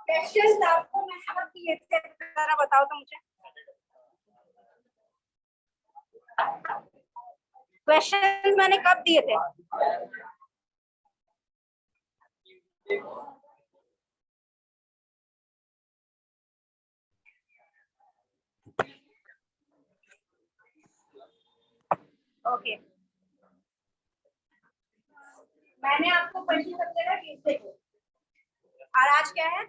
Questions आपको मैंने कब दिए थे जरा बताओ तो मुझे। क्वेश्चंस मैंने कब दिए थे? ओके मैंने आपको क्वेश्चन सब देना ट्यूसडे को और आज क्या है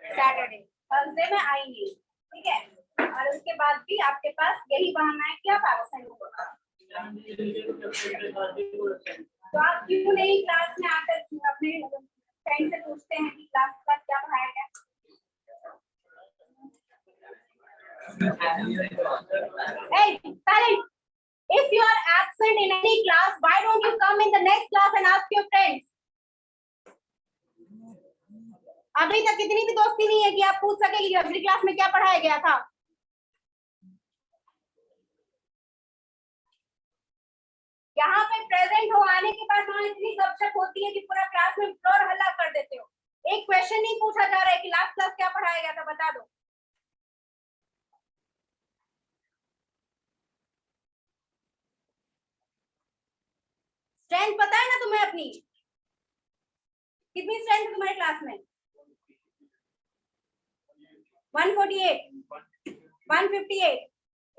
सैटरडे। थर्सडे में आएंगे ठीक है। और उसके बाद भी आपके पास यही बहाना है कि आप एब्सेंट हो। तो आप क्यों नहीं क्लास में आकर अपने फ्रेंड से पूछते हैं कि क्लास का क्या पढ़ाया गया। Hey, parent, if you are absent in any class, why don't you come in the next class and ask your friends? अभी तक इतनी भी दोस्ती नहीं है कि आप पूछ सके कि अगली क्लास में क्या पढ़ाया गया था। यहाँ पे प्रेजेंट हो आने के बाद वहाँ इतनी गपशप होती है कि पूरा क्लास में फ्लोर हल्ला कर देते हो। एक क्वेश्चन नहीं पूछा जा रहा है कि लास्ट क्लास क्या पढ़ाया गया था बता दो। स्ट्रेंथ पता है ना तुम्हें अपनी? कितनी स्ट्रेंथ है तुम्हारे क्लास में? 148, 158।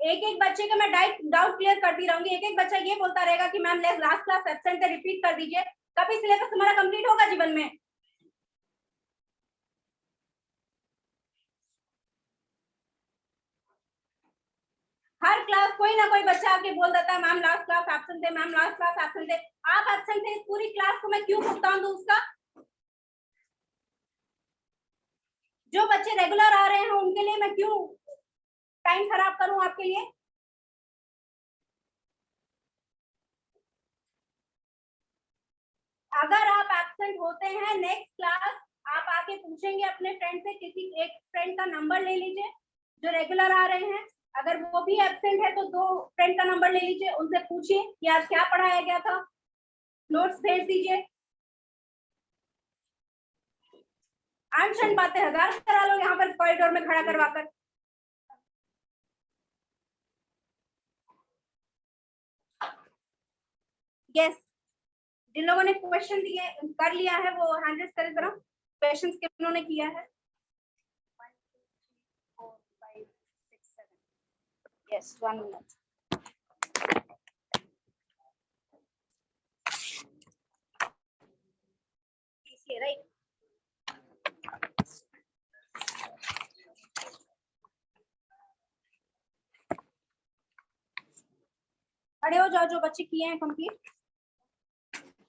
एक एक बच्चे का मैं डाउट क्लियर करती रहूंगी। एक एक बच्चा ये बोलता रहेगा कि मैम लास्ट क्लास एब्सेंट है, रिपीट कर दीजिए। कभी सिलेबस तुम्हारा कंप्लीट होगा जीवन में? हर क्लास कोई ना कोई बच्चा आके बोल देता है मैम लास्ट क्लास एब्सेंट है, मैम लास्ट क्लास एब्सेंट है। आप एब्सेंट है, पूरी क्लास को मैं क्यों भुगतान दूं उसका? जो बच्चे रेगुलर आ रहे हैं उनके लिए मैं क्यों टाइम खराब करूं आपके लिए? अगर आप एब्सेंट होते हैं नेक्स्ट क्लास आप आके पूछेंगे अपने फ्रेंड से, किसी एक फ्रेंड का नंबर ले लीजिए जो रेगुलर आ रहे हैं। अगर वो भी एब्सेंट है तो 2 फ्रेंड का नंबर ले लीजिए, उनसे पूछिए कि आज क्या पढ़ाया गया था, नोट्स भेज दीजिए। अनशन बातें 1000 करा लो यहाँ पर कॉरिडोर में खड़ा करवा कर। यस, जिन लोगों ने क्वेश्चन दिए कर लिया है वो हैंड रेज करें जरा। क्वेश्चंस किन्होंने किया है? Yes, 1 minute. Easy, right? खड़े हो जाओ जो बच्चे किए हैं कंप्लीट,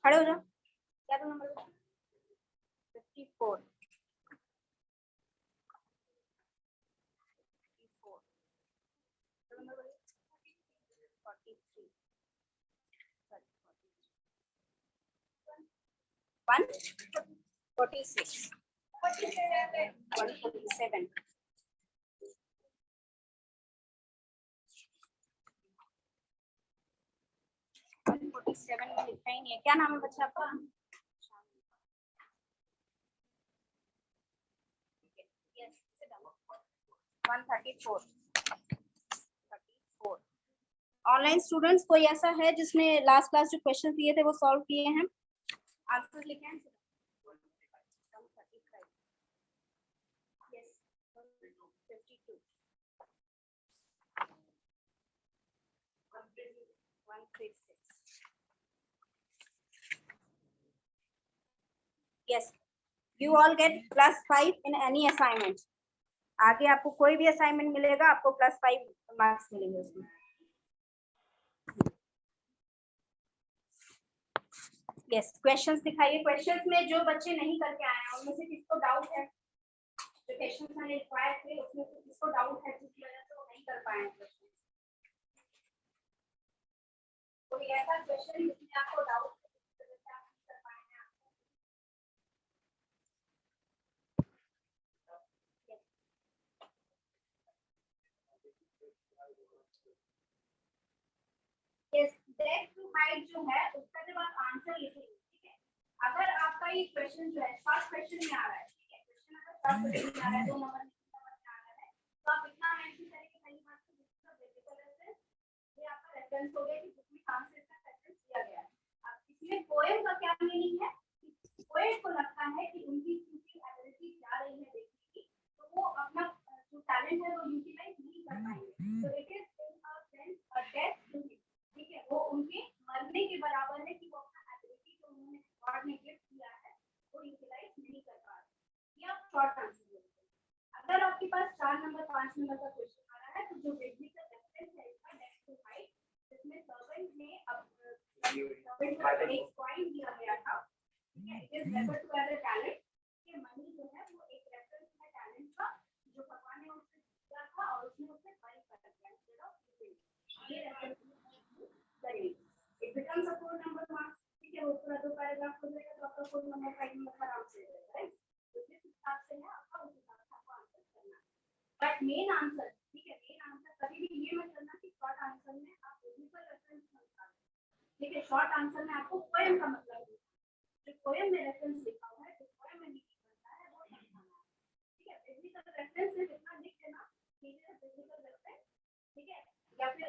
खड़े हो जाओ। क्या तो नंबर 54 146 147 147 में लिखा ही नहीं है। क्या नाम है बच्चा आपका? 134 ऑनलाइन स्टूडेंट्स कोई ऐसा है जिसने लास्ट क्लास जो क्वेश्चन दिए थे वो सॉल्व किए हैं, आंसर लिखे हैं? Yes, 52 136 Yes, you all get +5 in any assignment. आगे आपको कोई भी असाइनमेंट मिलेगा आपको +5 मार्क्स मिलेंगे उसमें। यस, क्वेश्चंस दिखाइए। क्वेश्चंस में जो बच्चे नहीं करके आए हैं उनमें से किसको डाउट है? जो क्वेश्चंस मैंने लिखवाए थे उसमें से किसको डाउट है जिसकी वजह से वो नहीं कर पाए हैं क्वेश्चन? कोई ऐसा क्वेश्चन जिसमें आपको डाउट है जिसकी वजह से आप नहीं कर पाए हैं? यस, डेप्थ टू हाइट जो है उसका जब आप आंसर लिखेंगे, ठीक है, अगर आपका ये क्वेश्चन जो है फर्स्ट क्वेश्चन में आ रहा है, ठीक है, क्वेश्चन अगर फर्स्ट क्वेश्चन में आ रहा है 2 नंबर में आ रहा है तो आप इतना मेंशन करेंगे पहली बात तो जिसका बेसिक रेफरेंस ये आपका रेफरेंस हो गया कि बुक में कहां से इसका रेफरेंस दिया गया है। अब इसमें पोएम का क्या मीनिंग है? पोएट को लगता है कि उनकी क्योंकि एबिलिटी जा रही है देखने की तो वो अपना जो टैलेंट है वो यूटिलाइज नहीं कर पाएंगे, तो it is in a sense a death to him, ठीक है, वो उनके मरने के बराबर है कि वो अपना एबिलिटी जो उन्होंने गॉड ने गिफ्ट किया है वो यूटिलाइज नहीं कर पा रहे। ये आप शॉर्ट आंसर देते हैं। अगर आपके पास 4 नंबर 5 नंबर का क्वेश्चन आ रहा है तो जो बिजनेस का रेफरेंस है इसका डेप्थ टू हाइट, जिसमें सर्वेंट ने अब सर्वेंट का एक पॉइंट दिया गया था, ठीक है, it is refer to as a talent, कि मनी जो है वो एक रेफरेंस है टैलेंट का जो भगवान ने उससे दिया था और उसने उसे बाई कर दिया इंस्टेड ऑफ ये रेफरेंस करेंगे। It becomes a 4 number marks, ठीक है, वो पूरा 2 पैराग्राफ हो जाएगा तो आपका 4 नंबर 5 नंबर का आराम से हो जाएगा, राइट? तो जिस हिसाब से है आपका उस हिसाब से आपको आंसर करना है। बट मेन आंसर, ठीक है, मेन आंसर कभी भी ये मत करना कि शॉर्ट आंसर में आप बिल्कुल रेफरेंस मत डालें, ठीक है, शॉर्ट आंसर में आपको पोएम का मतलब जो पोएम में रेफरेंस लिखा हुआ है, जो पोएम में मीनिंग बनता है वो समझाना है, ठीक है। बिजनेस रेफरेंस सिर्फ इतना लिख देना कि ये बिजनेस रेफरेंस, ठीक है, या फिर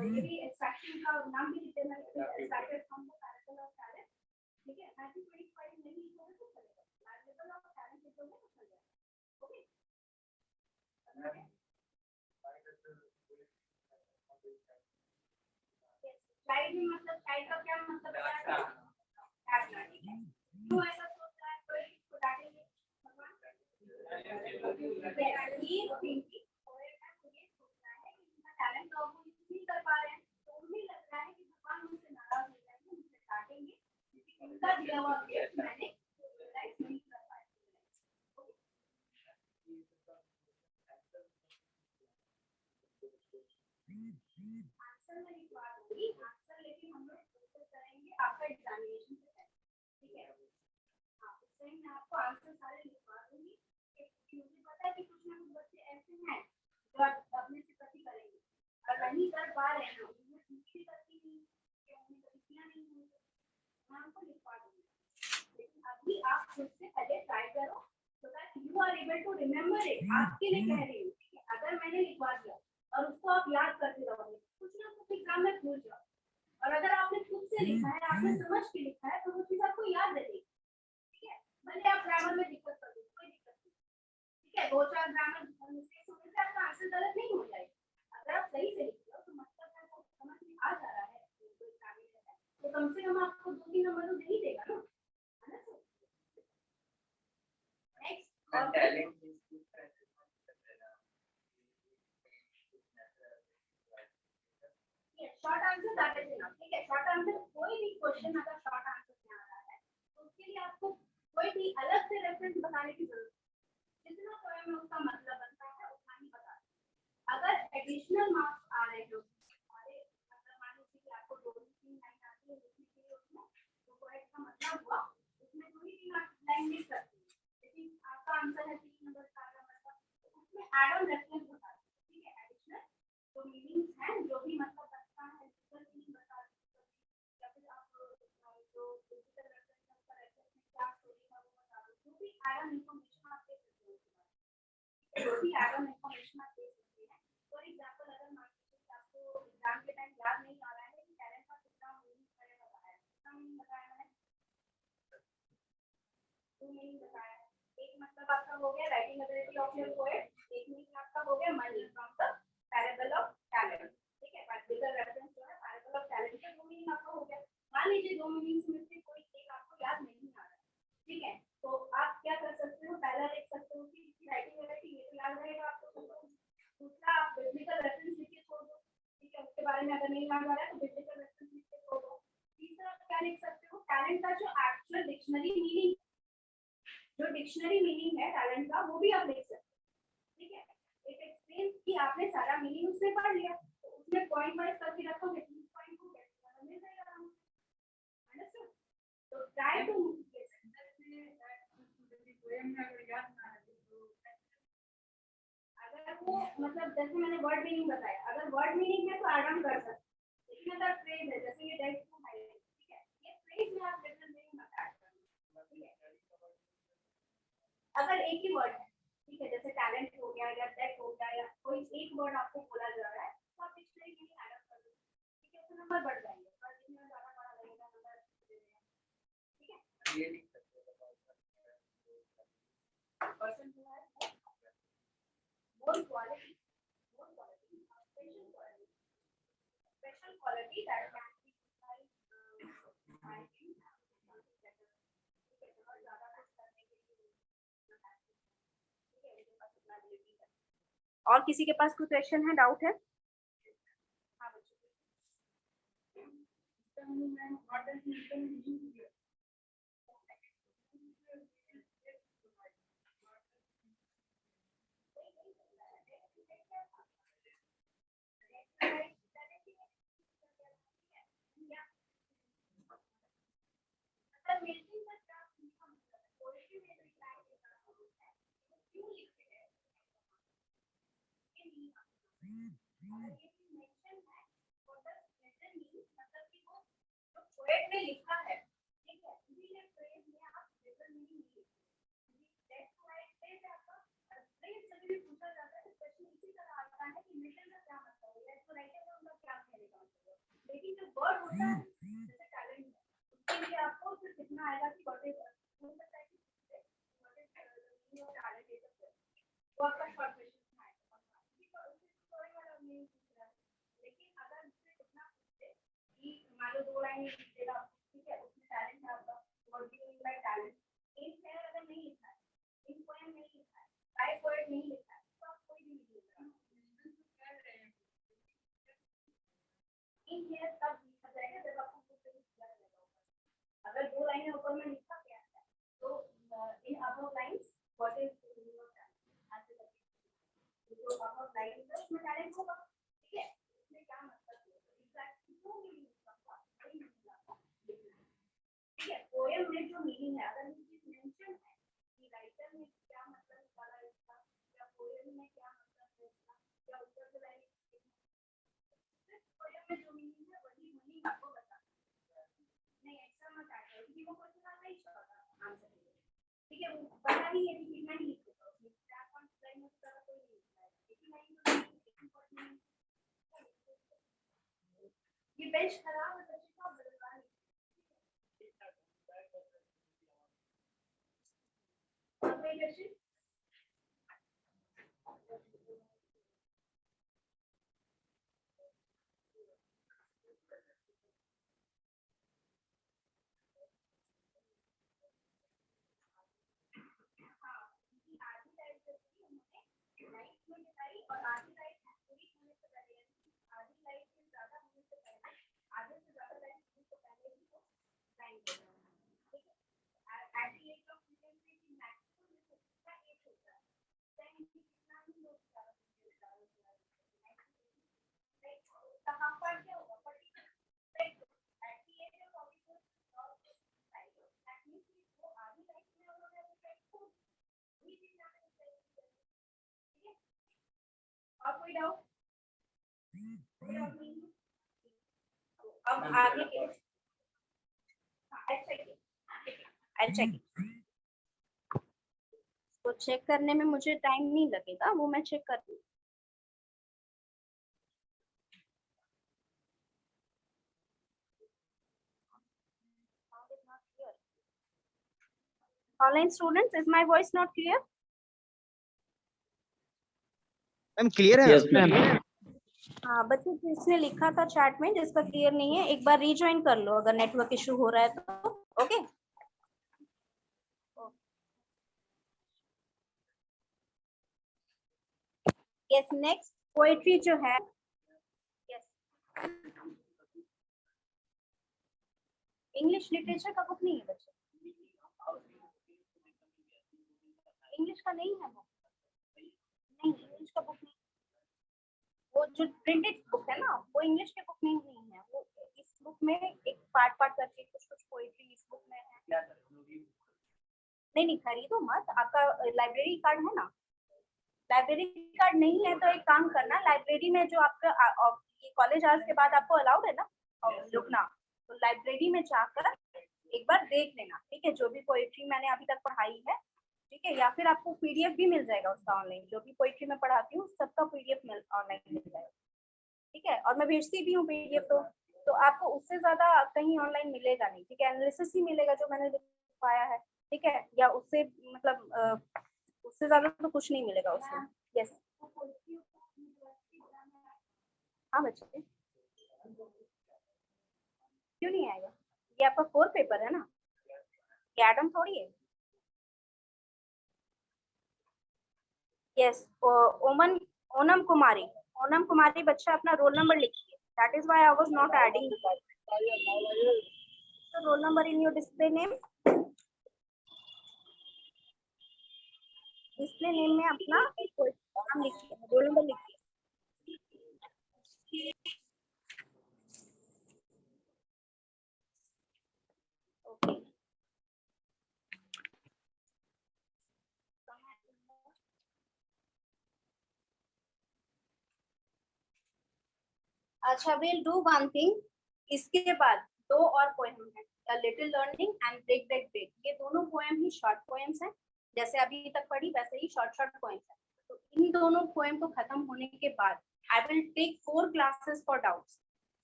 ये भी एक्सट्रैक्शन का नाम भी लिख देना extracted from the parable of talent, ठीक है, 1925 नहीं लिखोगे तो चलेगा, पैराबल ऑफ टैलेंट लिखोगे तो चलेगा, ओके। स्लाइड में मतलब स्लाइड का क्या मतलब है? ठीक है, तो ऐसा सोच रहा है कोई इसको डालेंगे भगवान ये थिंकिंग पोएट है, तो ये सोच रहा है कि उनका टैलेंट तो वो नहीं कर पा रहे हैं, तो उन्हें लग रहा है कि भगवान मुझसे नाराज हो जाएंगे, मुझसे डांटेंगे क्योंकि उनका दिया हुआ गिफ्ट मैंने यूटिलाइज नहीं कर पाया। आंसर में लिखवा दूंगी, आंसर लेकिन हम लोग कोशिश करेंगे आपका एग्जामिनेशन से पहले, ठीक है, हाँ उस टाइम मैं आपको आंसर सारे लिखवा दूंगी कि मुझे पता है कि कुछ ना कुछ बच्चे ऐसे हैं जो अपने से कभी करेंगे और नहीं कर पा रहे हैं, उन्हें सीखी करती नहीं कि उन्हें कभी किया नहीं है, मैं आपको लिखवा दूंगी, लेकिन अभी आप खुद से पहले ट्राई करो so that you are able to remember it. आपके लिए कह रही हूँ, ठीक है, अगर मैंने लिखवा दिया और उसको आप याद करते रहोगे कुछ ना कुछ एग्जाम में भूल जाओ, और अगर आपने खुद से लिखा है, आपने समझ के लिखा है तो वो चीज आपको याद रहेगी, ठीक है, भले आप ग्रामर में दिक्कत कर दो कोई दिक्कत नहीं, ठीक है, 2-4 ग्रामर मिस्टेक्स होने से आपका आंसर गलत नहीं हो जाएगा, अगर आप सही से लिख लो तो मतलब है वो समझ में आ जा रहा है तो कम से कम आपको 2-3 नंबर तो दे ही देगा ना, है ना? Next talent short answer that is enough. ठीक है, शॉर्ट आंसर कोई भी क्वेश्चन अगर शॉर्ट आंसर में आ रहा है तो उसके लिए आपको कोई भी अलग से रेफरेंस बताने की जरूरत नहीं, जितना पोएम में उसका मतलब बनता है उतना ही बता। अगर एडिशनल मार्क्स आ रहे हो हमारे, मतलब मान लीजिए कि आपको 2-3 लाइन आती है लिखने के लिए, उसमें तो पोएम का मतलब हुआ उसमें 2-3 लाइन लिख सकते हैं, लेकिन आपका आंसर है 3 नंबर का मतलब, तो उसमें ऐड ऑन रेफरेंस बता दो। ठीक है, एडिशनल जो मीनिंग्स हैं, जो भी मतलब इन्फॉर्मेशन आप दे सकते हैं। फॉर एग्जांपल अगर मान लीजिए आपको एग्जाम के टाइम याद नहीं आ रहा है कि टैलेंट का कितना मीनिंग मैंने बताया, कितना मीनिंग बताया मैंने, 2 मीनिंग बताया है। एक मतलब आपका हो गया writing ability of your poet, एक मीनिंग आपका हो गया money from the parable of talent. ठीक है, पार्टिकुलर रेफरेंस जो है पैराबल ऑफ टैलेंट के 2 मीनिंग आपका हो गया। मान लीजिए 2 मीनिंग्स में से कोई एक आपको याद नहीं आ रहा है, ठीक है, तो आप क्या कर सकते हो, पहला लिख सकते हो कि राइटिंग एबिलिटी ये तो याद रहेगा आपको, दूसरा आप बिब्लिकल रेफरेंस लिख के छोड़ दो। ठीक है, उसके बारे में अगर नहीं याद आ रहा है तो बिब्लिकल रेफरेंस लिख के छोड़ दो। तीसरा क्या लिख सकते हो, टैलेंट का जो एक्चुअल डिक्शनरी मीनिंग, जो डिक्शनरी मीनिंग है टैलेंट का, वो भी आप लिख सकते हो। ठीक है, इट एक्सप्लेन्स कि आपने सारा मीनिंग उसमें पढ़ लिया, तो उसमें पॉइंट वाइज करके रखोगे 3 पॉइंट को कैसे मिल जाएगा आराम से। अंडरस्टूड? तो ट्राई टू अगर वो मतलब जैसे मैंने वर्ड मीनिंग बताया, अगर वर्ड मीनिंग है तो ऐड ऑन कर सकते हैं, लेकिन अगर फ्रेज है जैसे ये डेट टू है, ठीक है, ये फ्रेज में आप डिफरेंट मीनिंग मत ऐड करना। ठीक है, अगर एक ही वर्ड है, ठीक है, जैसे टैलेंट हो गया या डेट हो गया या कोई एक वर्ड आपको बोला जा रहा है तो आप डिक्शनरी मीनिंग ऐड ऑन कर दो। ठीक है, उसका नंबर बढ़ जाएंगे, पर इसमें ज्यादा बड़ा लगेगा नंबर दे देगा। ठीक है, ये लिख सकते हो पर्सन जो है बोल quality, special quality that can be और किसी के पास कोई क्वेश्चन है, डाउट है? हाँ पोएट ने लिखा है, ठीक है, इसीलिए फ्रेज में आप डिफरेंट मीनिंग लिखिए। दैट्स व्हाई फ्रेज आपका फ्रेज जब भी पूछा जाता है क्वेश्चन इसी तरह आता है कि मिशन का क्या मतलब है, तो राइटर का उनका क्या कहने का मतलब है, लेकिन जो वर्ड होता है जैसे टैलेंट है उसके लिए आपको सिर्फ इतना आएगा कि व्हाट इज हो सकता है कि what is meaning of talent is वो आपका शॉर्ट क्वेश्चन है, लेकिन अगर उससे इतना पूछे कि मान लो 2 लाइन लिखेगा, ठीक है, उसमें टैलेंट है आपका, what do you mean by talent, in share अगर नहीं लिखा है, इन पोएम नहीं लिखा है, बाय पोएट नहीं लिखा है, तो आप कोई भी नहीं लिख रहा। इन शेयर तब लिखा जाएगा जब आपको कुछ लिखा जाएगा। अगर 2 लाइनें ऊपर में लिखा गया है तो in above lines what is the meaning of talent, जो अबव लाइन है उसमें टैलेंट होगा। ठीक है, इसमें क्या मतलब है, एग्जैक्टली जो मीनिंग होगा वही मीनिंग आपको लिखना है। ठीक है, पोएम में जो मीनिंग है, अगर ये चीज मेंशन है कि राइटर ने क्या मतलब निकाला इसका, या पोएम में क्या मतलब है इसका, या ऊपर से लाइन पोएम में जो मीनिंग है वही मीनिंग आपको बताना है, नहीं एक्स्ट्रा मत ऐड करो क्योंकि वो क्वेश्चन आता ही छोटा आंसर है। ठीक है, वो पता नहीं है कि कितना ही लिखोगे, उसमें 4-5 लाइन में ज्यादा कोई नहीं लिखता है, लेकिन लाइन ये बेंच खराब है बच्चे का बदलवा नहीं। कोई क्वेश्चन? और कोई डाउट? अब आगे अच्छा तो चेक करने में मुझे टाइम नहीं लगेगा, वो मैं चेक कर लूँ। Online students, is my voice not clear? Ma'am clear है? Yes ma'am. हाँ बच्चे जिसने लिखा था चैट में जिसका क्लियर नहीं है, एक बार रीजॉइन कर लो अगर नेटवर्क इशू हो रहा है तो। ओके यस नेक्स्ट पोएट्री जो है, यस इंग्लिश लिटरेचर का बुक नहीं है बच्चे, इंग्लिश का नहीं है बुक, नहीं इंग्लिश का बुक नहीं, वो जो प्रिंटेड बुक है ना वो इंग्लिश के बुक नहीं है, वो इस बुक में एक पार्ट पार्ट करके कुछ कुछ पोएट्री इस बुक में है। नहीं खरीदो मत, आपका लाइब्रेरी कार्ड है ना, लाइब्रेरी कार्ड नहीं है तो एक काम करना, लाइब्रेरी में जो आपका ये कॉलेज आवर्स के बाद आपको अलाउड है ना रुकना, तो लाइब्रेरी में जाकर एक बार देख लेना, ठीक है, जो भी पोएट्री मैंने अभी तक पढ़ाई है, ठीक है, या फिर आपको पीडीएफ भी मिल जाएगा उसका ऑनलाइन, जो भी पोएट्री मैं पढ़ाती हूँ सबका पीडीएफ ऑनलाइन मिल जाएगा, ठीक है, और मैं भेजती भी हूँ पीडीएफ तो आपको उससे ज्यादा कहीं ऑनलाइन मिलेगा नहीं, ठीक है, एनालिसिस ही मिलेगा जो मैंने पाया है, ठीक है, या उससे मतलब उससे ज्यादा तो कुछ नहीं मिलेगा उसमें। यस हाँ बच्चे क्यों नहीं आएगा, ये आपका कोर पेपर है ना, ये एडम थोड़ी है। यस ओनम कुमारी बच्चा अपना रोल नंबर लिखिए, that is why I was not adding the roll number in your display name, display name में अपना नाम लिखिए, रोल नंबर लिखिए। अच्छा विल डू वन थिंग, इसके बाद दो और पोएम है, a little learning and break that break, ये दोनों पोएम ही शॉर्ट पोएम्स हैं, जैसे अभी तक पढ़ी वैसे ही शॉर्ट पोएम्स हैं, तो इन दोनों पोएम को खत्म होने के बाद I will take 4 classes for doubts,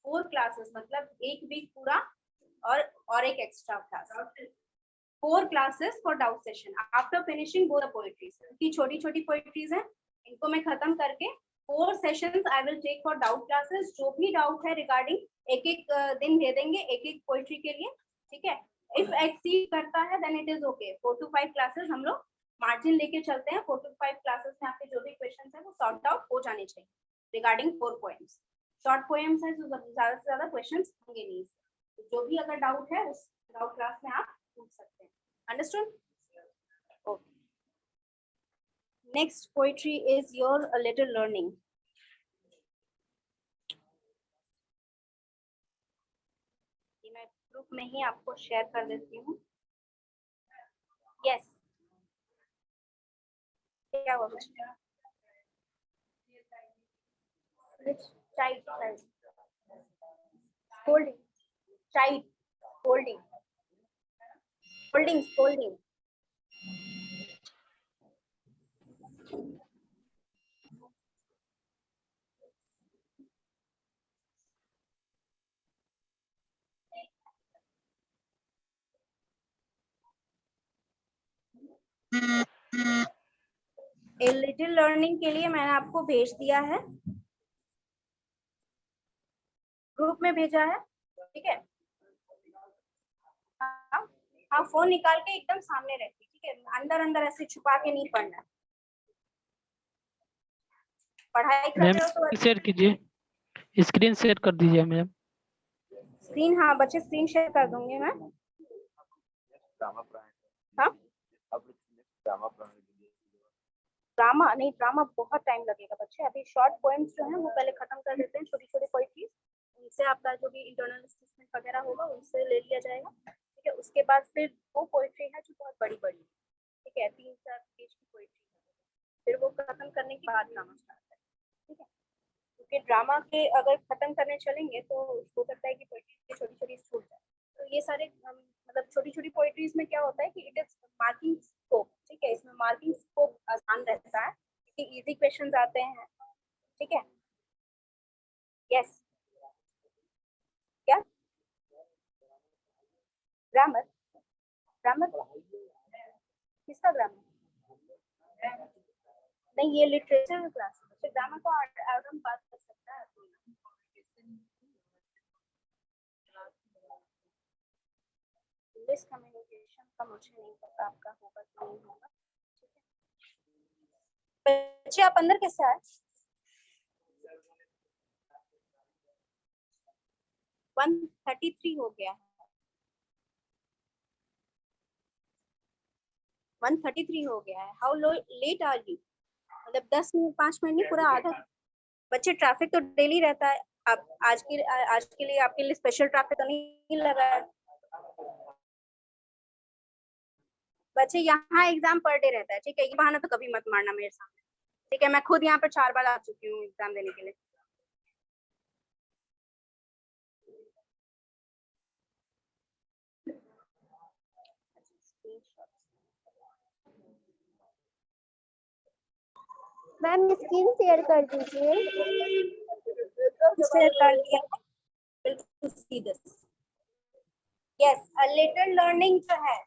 4 classes मतलब एक वीक पूरा और एक extra class, 4 classes for doubt session after finishing both the poetries, क्योंकि छोटी छोटी पोएट्रीज हैं, इनको मैं खत्म करके 4 sessions I will take for doubt classes, जो भी डाउट है रिगार्डिंग एक एक दिन दे देंगे एक एक पोएट्री के लिए, ठीक है, इफ एक्सीड करता है then it is okay, 4 to 5 classes हम लोग मार्जिन लेके चलते हैं, 4 to 5 क्लासेस में आपके जो भी क्वेश्चंस है वो सॉर्ट आउट हो जाने चाहिए रिगार्डिंग 4 पोएम्स, शॉर्ट पोएम्स है तो ज्यादा से ज्यादा क्वेश्चंस होंगे नहीं, तो जो भी अगर डाउट है उस डाउट क्लास में आप पूछ सकते हैं, understood? Okay next poetry is your a little learning, मैं ग्रुप में ही आपको शेयर कर देती हूँ। यस क्या हुआ बच्चा, child holding child holding holding a little learning के लिए मैंने आपको भेज दिया है, ग्रुप में भेजा है, ठीक है, हाँ फोन निकाल के एकदम सामने रखिए, ठीक है, अंदर अंदर ऐसे छुपा के नहीं पढ़ना, पढ़ाई कर रहे हो तो शेयर कीजिए, स्क्रीन शेयर कर दीजिए मैम। स्क्रीन, हाँ बच्चे स्क्रीन शेयर कर दूंगी मैं, हाँ ड्रामा नहीं, ड्रामा बहुत टाइम लगेगा बच्चे। अभी शॉर्ट पोएम्स जो है वो पहले खत्म कर देते हैं, छोटी छोटी पोइट्री, उनसे आपका जो भी इंटरनल असेसमेंट वगैरह होगा उनसे ले लिया जाएगा। ठीक है, उसके बाद फिर वो पोइट्री है जो बहुत बड़ी बड़ी, ठीक है, 3-4 पेज की पोइट्री, फिर वो खत्म करने के बाद ड्रामा स्टार्ट है। ठीक है, क्योंकि ड्रामा के अगर खत्म करने चलेंगे तो हो सकता है कि पोइट्री छोटी छोटी छूट जाए। तो ये सारे मतलब छोटी छोटी पोइट्रीज में क्या होता है कि इट इज मार्किंग स्कोप। ठीक है, इसमें मार्किंग स्कोप आसान रहता है क्योंकि इजी क्वेश्चंस आते हैं। ठीक है, यस, क्या ग्रामर, ग्रामर किसका ग्रामर? नहीं, ये लिटरेचर क्लास है, ग्रामर को आउटकम बात कर सकता है। इंग्लिश कम्युनिकेशन का मुझे नहीं पता आपका होगा कि नहीं होगा। बच्चे आप अंदर कैसे आए? 1:33 हो गया है, 1:33 हो गया है। How late are you? मतलब 10 मिनट 5 मिनट नहीं, पूरा आधा। बच्चे ट्रैफिक तो डेली रहता है, आप आज के लिए आपके लिए स्पेशल ट्रैफिक तो नहीं लगा है। बच्चे यहाँ एग्जाम पर डे रहता है, ठीक है, ये बहाना तो कभी मत मारना मेरे सामने। ठीक है, मैं खुद यहाँ पर 4 बार आ चुकी हूँ एग्जाम देने के लिए। मैम स्क्रीन शेयर कर दीजिए। शेयर कर दिया, बिल्कुल सीधे। यस, अ लिटिल लर्निंग जो है,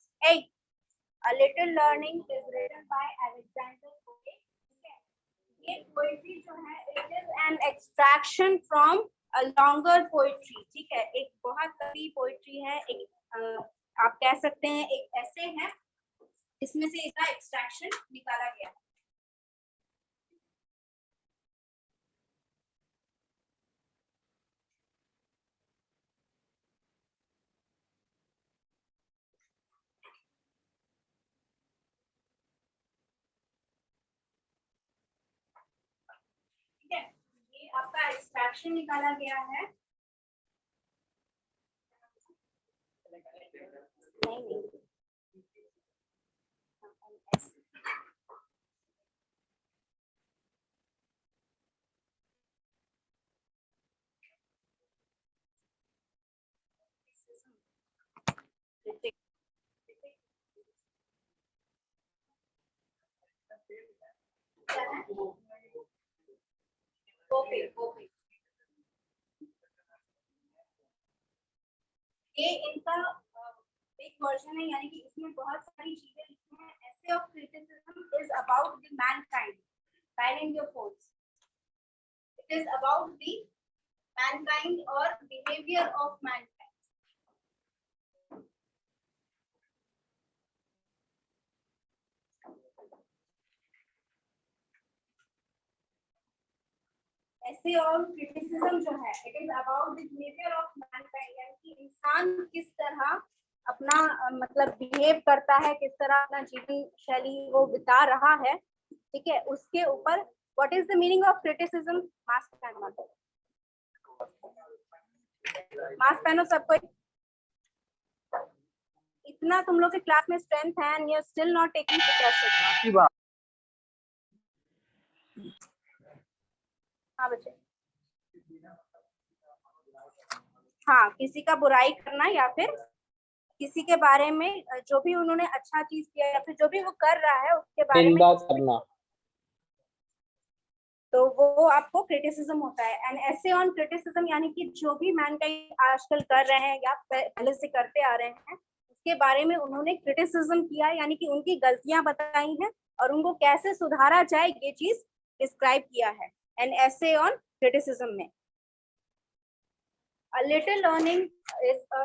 A Little Learning is written by Alexander Pope. ये पोएट्री जो है it is an extraction from a longer poetry. ठीक है, एक बहुत लंबी पोएट्री है, एक आप कह सकते हैं एक ऐसे है इसमें से इसका एक्सट्रैक्शन निकाला गया है। ठीक है, ये आपका एक्सट्रैक्शन निकाला गया है। नहीं, ये इनका एक वर्जन है, यानी कि इसमें बहुत सारी चीजें लिखी हैं। Essay of criticism is about the mankind, silent your phones. It is about the mankind और behaviour of mankind. Essay on criticism जो है it is about the behaviour of mankind, यानी कि इंसान किस तरह अपना मतलब बिहेव करता है, किस तरह अपना जीवन शैली वो बिता रहा है। ठीक है, उसके ऊपर what is the meaning of criticism? Mask पहनो, मास्क पहनो सबको। इतना तुम लोग के क्लास में स्ट्रेंथ है and you are still not taking precaution. हाँ बच्चे, हाँ, किसी का बुराई करना या फिर किसी के बारे में जो भी उन्होंने अच्छा चीज किया या फिर जो भी वो कर रहा है उसके बारे में करना, तो वो आपको क्रिटिसिज्म होता है। एंड ऐसे ऑन क्रिटिसिज्म यानी कि जो भी मैनकाइंड आजकल कर रहे हैं या पहले से करते आ रहे हैं उसके बारे में उन्होंने क्रिटिसिज्म किया, यानी कि उनकी गलतियां बताई हैं और उनको कैसे सुधारा जाए ये चीज डिस्क्राइब किया है। एंड ऐसे ऑन क्रिटिसिज्म में A little learning is a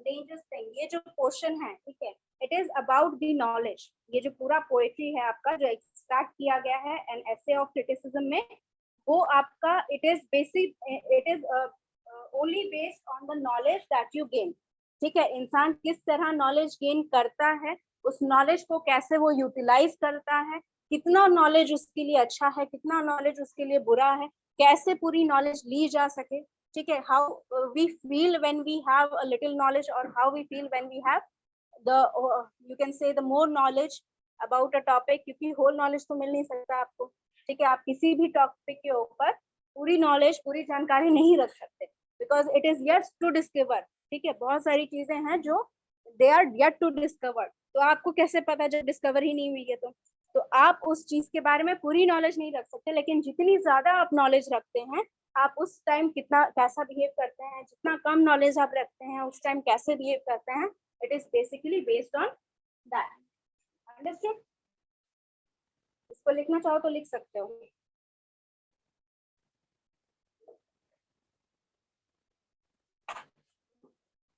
dangerous thing. ये जो क्वेश्चन है, ठीक है, it is about the knowledge. ये जो पूरा पोएट्री है आपका जो एक्सट्रैक्ट किया गया है एन एसे ऑफ क्रिटिसिज्म में, वो आपका it is basic, it is only based on the knowledge that you gain. ठीक है, इंसान किस तरह नॉलेज गेन करता है, उस नॉलेज को कैसे वो यूटिलाइज करता है, कितना नॉलेज उसके लिए अच्छा है, कितना नॉलेज उसके लिए बुरा है, कैसे पूरी नॉलेज ली जा सके, ठीक है। How we feel when we have a little knowledge और how we feel when we have the you can say the more knowledge about a topic, क्योंकि होल नॉलेज तो मिल नहीं सकता आपको, ठीक है। आप किसी भी टॉपिक के ऊपर पूरी नॉलेज, पूरी जानकारी नहीं रख सकते, because it is yet to discover, ठीक है। बहुत सारी चीजें हैं जो they are yet to discover, तो आपको कैसे पता जब डिस्कवर ही नहीं हुई है तो आप उस चीज के बारे में पूरी नॉलेज नहीं रख सकते। लेकिन जितनी ज्यादा आप नॉलेज रखते हैं, आप उस टाइम कितना कैसा बिहेव करते हैं, जितना कम नॉलेज आप रखते हैं उस टाइम कैसे बिहेव करते हैं, it is basically based on that. Understood? इसको लिखना चाहो तो लिख सकते हो।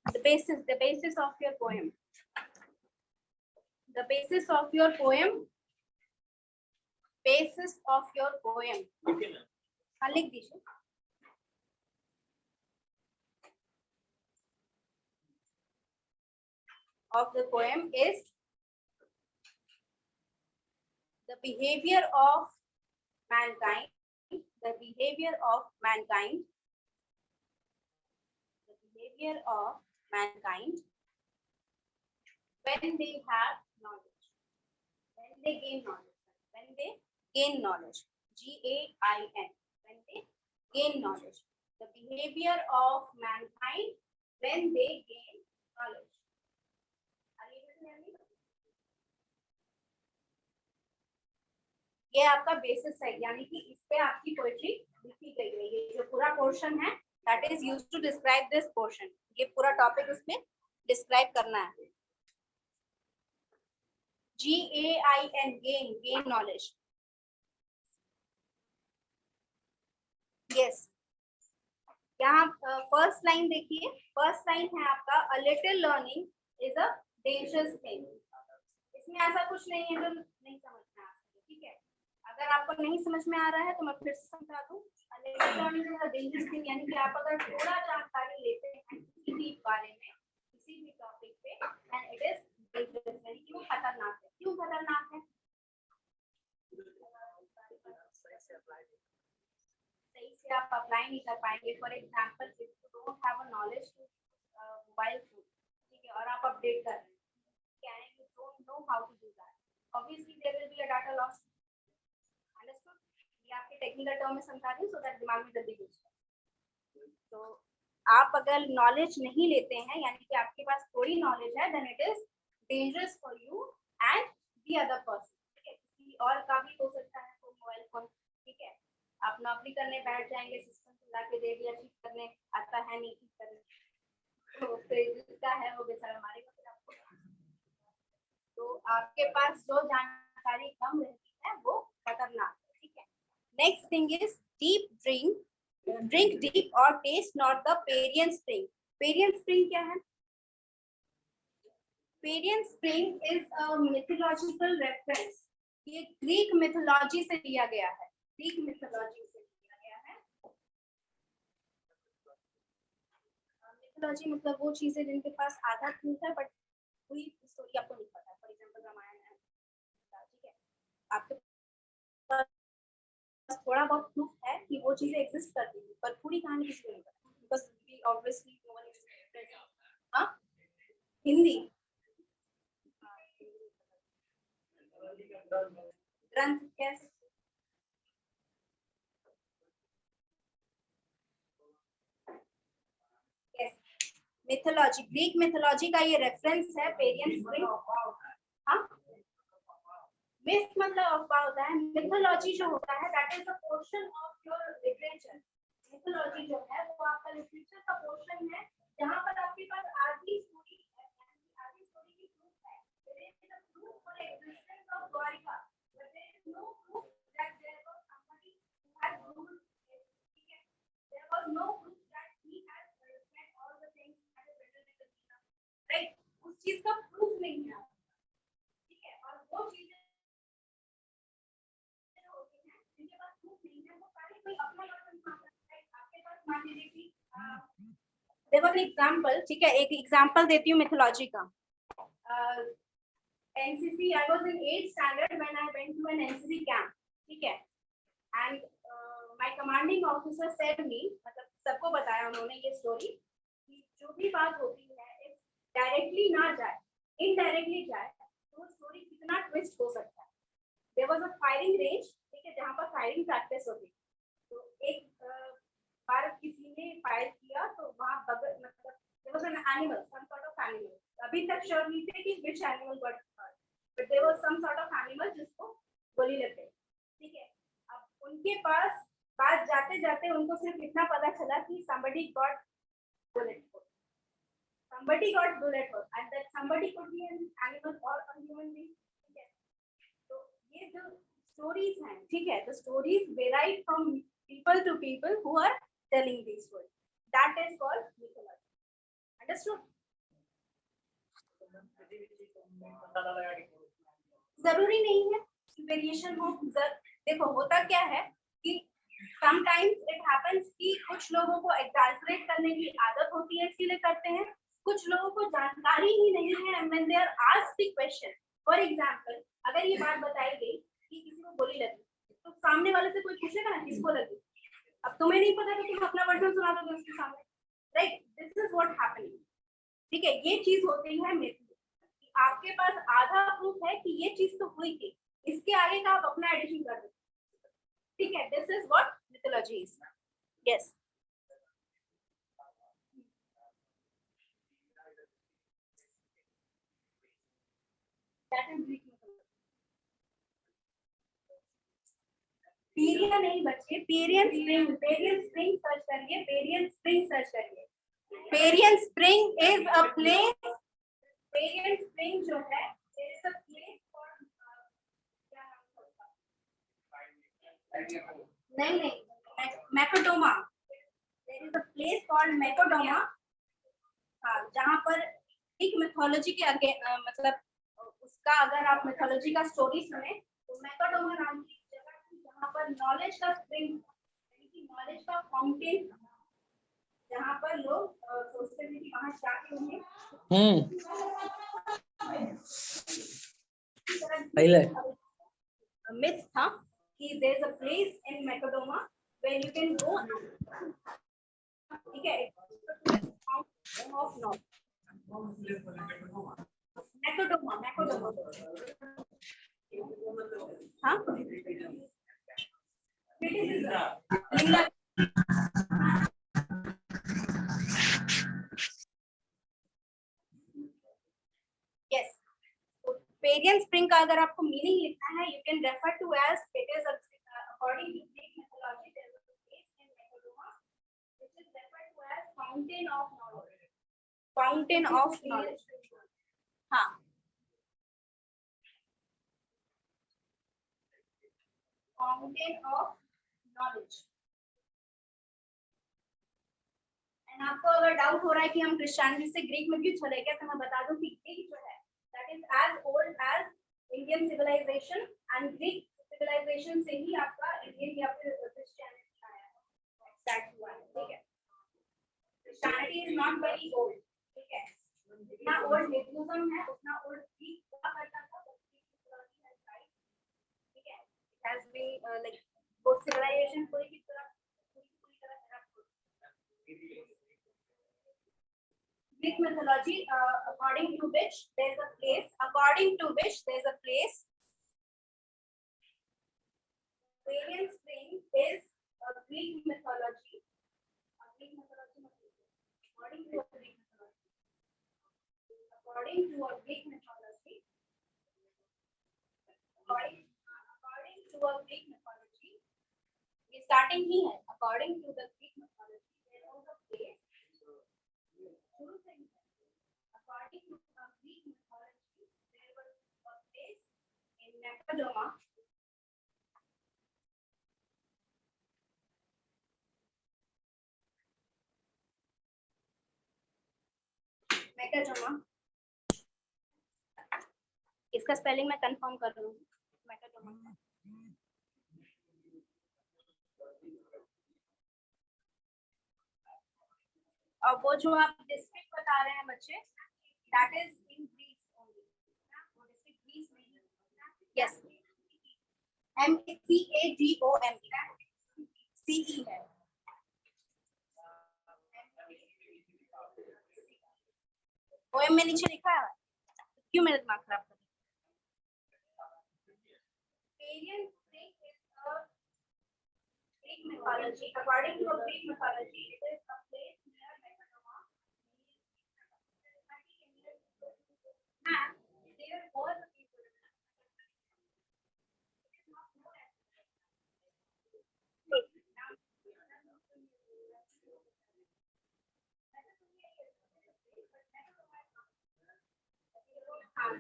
The basis of your poem. The basis of your poem. Basis of your poem. हाँ लिख दीजिए। Of the poem is the behavior of mankind. The behavior of mankind. The behavior of mankind when they have knowledge. When they gain knowledge. When they gain knowledge. GAIN. When they gain knowledge. The behavior of mankind when they gain knowledge. Are you able to hear me? ये आपका basis है, यानी कि इस पे आपकी poetry लिखी गई है। ये जो पूरा पोर्शन है that is used to describe this portion, ये पूरा टॉपिक उसमें डिस्क्राइब करना है। GAIN, gain, gain knowledge. Yes, यहाँ फर्स्ट लाइन देखिए, फर्स्ट लाइन है आपका अ little learning is a dangerous thing. इसमें ऐसा कुछ नहीं है जो नहीं समझ में आ रहा है, ठीक है। अगर आपको नहीं समझ में आ रहा है तो मैं फिर से समझा दूं। अ little learning is a dangerous thing, यानी कि आप अगर थोड़ा जानकारी लेते हैं किसी भी बारे में, किसी भी टॉपिक पे, एंड इट इज डेंजरस, यानी कि वो खतरनाक है। क्यों खतरनाक है? सही से आप अप्लाई नहीं कर पाएंगे। For example if you don't have a knowledge to mobile phone, ठीक है, और आप अपडेट कर रहे हैं, you don't know how to do that, obviously there will be a data loss. Understood? ये आपके टेक्निकल टर्म में समझा रही हूं सो दैट दिमाग में जल्दी घुसे। तो आप अगर नॉलेज नहीं लेते हैं, यानी कि आपके पास थोड़ी नॉलेज है, then it is dangerous for you and the other person, ठीक है। किसी और का भी हो सकता है तो मोबाइल फोन, ठीक है। आप नौकरी करने बैठ जाएंगे, सिस्टम ला के दे दिया, ठीक करने आता है नहीं, ठीक करने तो फिर जिसका है वो बेचारा मारेगा फिर आपको। तो आपके पास जो जानकारी कम रहती है वो खतरनाक है, ठीक है। Next thing is deep drink, drink deep और taste not the Pierian spring. Pierian spring क्या है? Pierian spring is a mythological reference. ये ग्रीक मिथोलॉजी से लिया गया है, ग्रीक मिथोलॉजी से लिया गया है। मिथोलॉजी मतलब वो चीजें जिनके पास आधा ट्रूथ है बट पूरी स्टोरी आपको नहीं पता। फॉर एग्जांपल रामायण है, ठीक है, आपके पास थोड़ा बहुत प्रूफ है कि वो चीजें एग्जिस्ट करती थी, पर पूरी कहानी किसी को नहीं पता, because we obviously no one is. हां, हिंदी ग्रंथ कैसे? मिथोलॉजी, ग्रीक मिथोलॉजी का ये रेफरेंस है पेरियन स्प्रिंग। हाँ, मिथ मतलब अफवाह होता है, मिथोलॉजी जो होता है that is a portion of your literature. Mythology जो है वो आपका लिटरेचर का पोर्शन है जहां पर आपके पास आधी स्टोरी है, आधी स्टोरी की प्रूफ है। There is a proof for existence of Dwarka, but there is no proof that there was somebody who had ruled, ठीक है। There was no proof that he had written all the things that is written in the Gita, right. उस चीज का proof नहीं है, ठीक है। और वो चीजें देखो एग्जांपल, ठीक है, एक एग्जांपल देती हूँ मिथोलॉजी का। NCC, I was in 8th standard when I went to an NCC camp. ठीक है, and my commanding officer said me, मतलब सबको बताया उन्होंने ये स्टोरी कि जो भी बात होती है डायरेक्टली ना जाए, इनडायरेक्टली जाए, तो स्टोरी कितना ट्विस्ट हो सकता है. There was a firing range, ठीक है, जहाँ पर फायरिंग प्रैक्टिस होती. तो एक बार किसी ने फायर किया तो वहाँ बगल मतलब there was an animal, some sort of animal. अभी तक श्योर नहीं थे कि which animal got hurt, but there was some sort of animal जिसको गोली लग गई. ठीक है, अब उनके पास बात जाते जाते उनको सिर्फ इतना पता चला कि somebody got bullet hole. Somebody got bullet hole, and that somebody could be an animal or a human being. ठीक है, तो ये जो stories हैं, ठीक है, the stories vary from people to people who are telling these stories. That is called mythology. Understood? जरूरी नहीं है वेरिएशन हो. देखो होता क्या है कि sometimes it happens कि कुछ लोगों को exaggerate करने की आदत होती है इसलिए करते हैं, कुछ लोगों को जानकारी ही नहीं है and when they are asked the question. For example, अगर ये बात बताई गई कि किसी को गोली लगी तो सामने वाले से कोई पूछेगा ना किसको लगी. अब तुम्हें नहीं पता तो तुम अपना वर्जन सुना दोगे उसके सामने. Right, this is what happening. ठीक है, ये चीज होती है मिथ. आपके पास आधा प्रूफ है कि ये चीज तो हुई थी, इसके आगे का आप अपना एडिशन कर दो. ठीक है, this is what mythology is. Yes, that is Greek mythology. Pierian नहीं बच्चे, Pierian spring, Pierian spring search करिए, पेरियन स्प्रिंग सर्च करिए. Pierian spring is a place. Pierian spring जो है there is a place called क्या नाम था उसका? नहीं मैकोडोमा. there is a place called मैकोडोमा. हाँ, जहाँ पर एक मिथोलॉजी के आगे मतलब उसका अगर आप मिथोलॉजी का स्टोरी सुने तो मैकोडोमा नाम की जगह थी जहाँ पर नॉलेज का स्प्रिंग यानी कि नॉलेज का फाउंटेन, जहाँ पर लोग सोचते थे कि वहाँ जाके उन्हें myth था कि there is a place in Macedoma where you can go. ठीक है, Macedoma. हाँ, yes. पेरियन स्प्रिंग का अगर आपको मीनिंग लिखना है, you can refer to as it is according to Greek mythology there is a place in Macedoma which is referred to as fountain of knowledge. Fountain of knowledge. हाँ, fountain of knowledge. And आपको अगर doubt हो रहा है कि हम Christianity से Greek में क्यों चले गए, तो मैं बता दूं कि ग्रीक जो है that is as old as Indian civilization and Greek civilization से ही आपका इंडियन या फिर क्रिश्चियनिटी आया है, एक्सैक्ट हुआ है. ठीक है, Christianity is not very old. ठीक है, जितना ओल्ड हिंदुइज्म है उतना ओल्ड ग्रीक हुआ करता था. ठीक है, it has been like both civilization पूरी की तरह Greek mythology, according to which there is a place. Variant spring is a Greek mythology. According to a Greek mythology. ये starting ही है. According to the Greek mythology, there was a place. According to the Greek mythology, there was a place in Macedoma. इसका spelling मैं confirm कर रही हूँ. मैकेडोमा. और वो जो आप डिस्ट्रिक्ट बता रहे हैं बच्चे, that is in Greece only. वो डिस्ट्रिक्ट Yes. MACAGOM. CE है. OM में नीचे लिखा है. क्यों मेरा दिमाग खराब कर? Variant Greek is a Greek mythology. According to a Greek mythology, it is a place near Mesopotamia. And there was a people.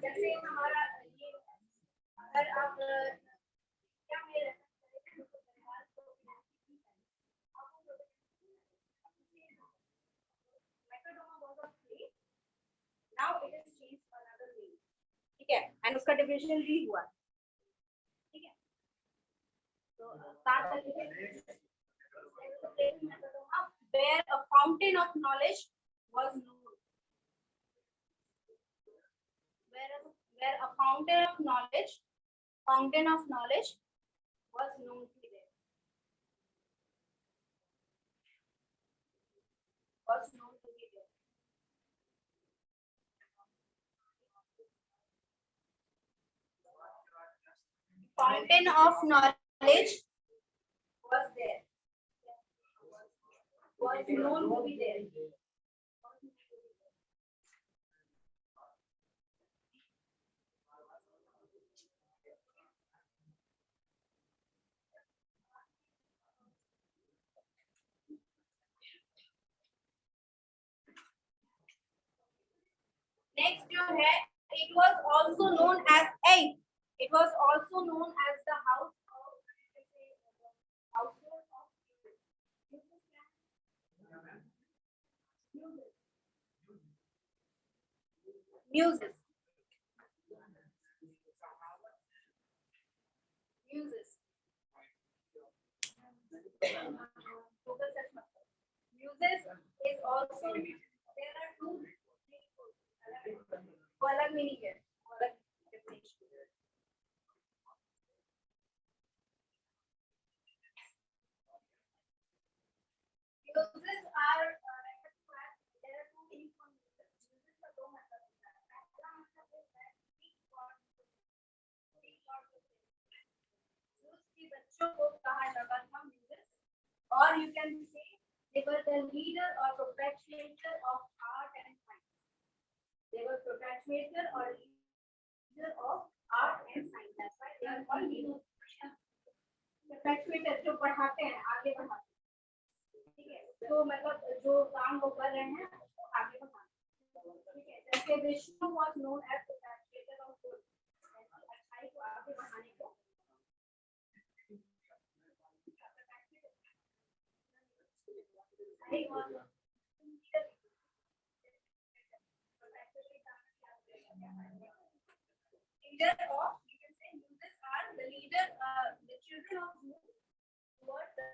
जैसे हमारा ये अगर आप क्या मेरे now it is changed for another name. ठीक है, and उसका डिवीजन भी हुआ. ठीक है, तो start करते हैं. Where a fountain of knowledge was known. Where a fountain of knowledge was known to be there. Was known to be there. Fountain of knowledge was there. Was known to be there. Next जो है, it was also known as It was also known as the house of muses. Muses is also, there are two अलग meaning है, अलग definition. Muses are there are two meanings for muses. Muses का दो मतलब होता है. पहला मतलब होता है उसके बच्चों को कहा जाता था muses, or you can say they were the leader or perpetuator of art and science. They were perpetuator or leader of art and science. That's why they are called leaders. Perpetuator जो पढ़ाते हैं, आगे बढ़ाते हैं. ठीक है, तो मतलब जो काम वो कर रहे हैं उसको आगे बढ़ाते हैं. ठीक है, जैसे Vishnu was known as perpetuator of good. अच्छाई को आगे बढ़ाने को leader of, you can say muses are the leader, the children of whom